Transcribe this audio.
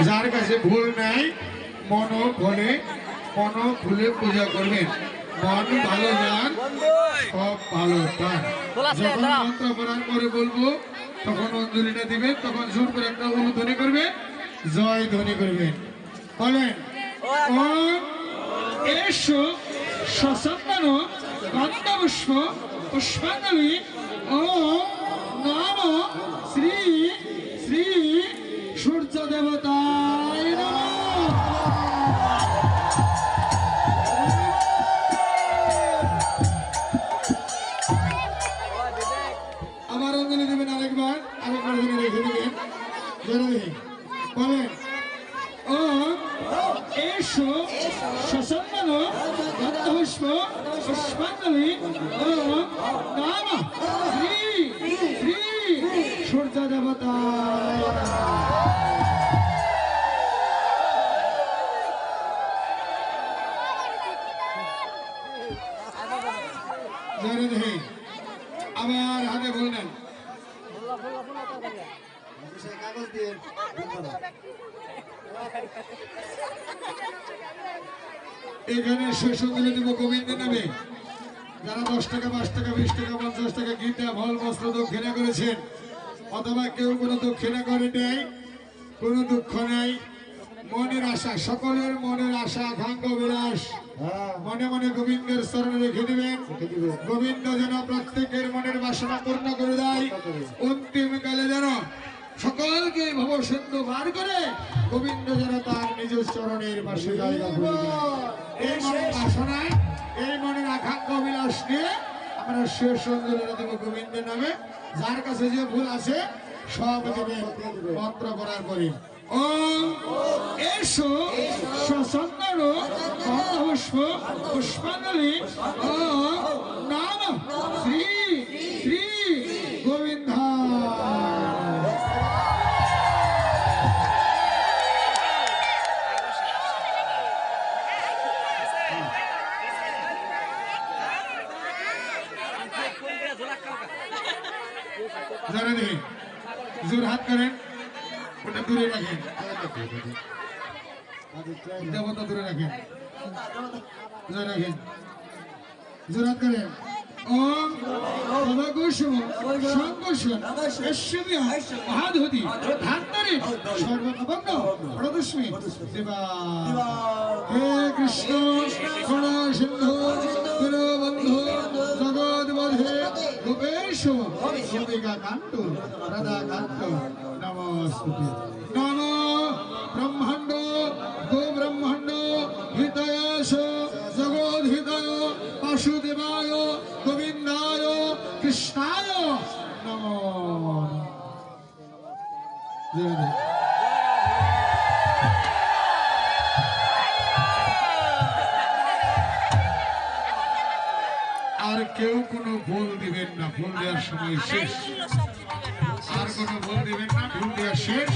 যার কাছে ভুল নাই মন খুলে পূজা করবেন। মন ভালো যান সব ভালো তার। যখন মন্ত্র পড়ার পরে বলবো তখন অঞ্জলিটা দিবেন, তখন জোর করে একটা অনুধ্বনি করবেন, জয় ধ্বনি করবেন। বলেন ওম এসো সসম্মান গন্ধপুষ্প পুষ্পাঞ্জলি ওম নমঃ শ্রী শ্রী সূর্য দেবতায় নমঃ। আবার অঞ্জলি দেবেন, আরেকবার রেখে দেবেন। বলেন ওম এসো সসম্মান গন্ধপুষ্প পুষ্পাঞ্জলি ওম নমঃ শ্রী শ্রী সূর্য দেবতায় আবার হাতে বললেন এখানে শেষ অঞ্জলি দেব গোবিন্দের নামে। যারা 10 টাকা 5 টাকা 20 টাকা 50 টাকা গীতা ফল বস্ত্র দক্ষিণা করেছেন, অথবা কেউ কোনো দক্ষিণা করে নেই, কোনো দুঃখ নাই, মনের আশা, সকলের মনের আশা আকাঙ্ক্ষা বিলাস মনে মনে গোবিন্দের চরণে রেখে দিবেন। গোবিন্দ যেন প্রত্যেকের মনের বাসনা পূর্ণ করে দেয়। অন্তিম কালে যেন সকলকে ভব সিন্ধু পার করে গোবিন্দ যেন তার নিজ চরণের পাশে জায়গা করে দেয়। এই মনের বাসনায়, এই মনের আকাঙ্ক্ষা বিলাস নিয়ে আমরা শেষ অঞ্জলি দেব গোবিন্দের নামে। যার কাছে যে ভুল আছে সব দেবেন মন্ত্র করার পরে। ওম এসো সসম্মান গন্ধপুষ্প পুষ্পাঞ্জলি ওম নমঃ শ্রী শ্রী গোবিন্দ। যারা দেখেন জোর হাত করেন, ওটা দূরে রাখেন, দেবতা দূরে রাখেন, জোর রাখেন, জোর হাত করেন। ওম ভবকুসুম সংকুশন এশ্বমীয় মহাধুতি ধাত্তরে সর্বনবগ্ন প্রদস্মি দেবা। হে কৃষ্ণ করুণা সিন্ধু দীনবন্ধু জগৎবধে গোপেশ গোপিকা কান্ত রাধা কান্ত নমস্তুতে। নমো ব্রহ্মাণ্ড গো ব্রহ্মাণ্ড হিতয়াশ জগৎ হিতয় বাসুদেবায় গোবিন্দায় কৃষ্ণায় নমো। আর কেউ কোনো ভুল দিবেন না, ভুল দেওয়ার সময় শেষ। আর কোনো ভুল দিবেন না, ভুল দেওয়া শেষ।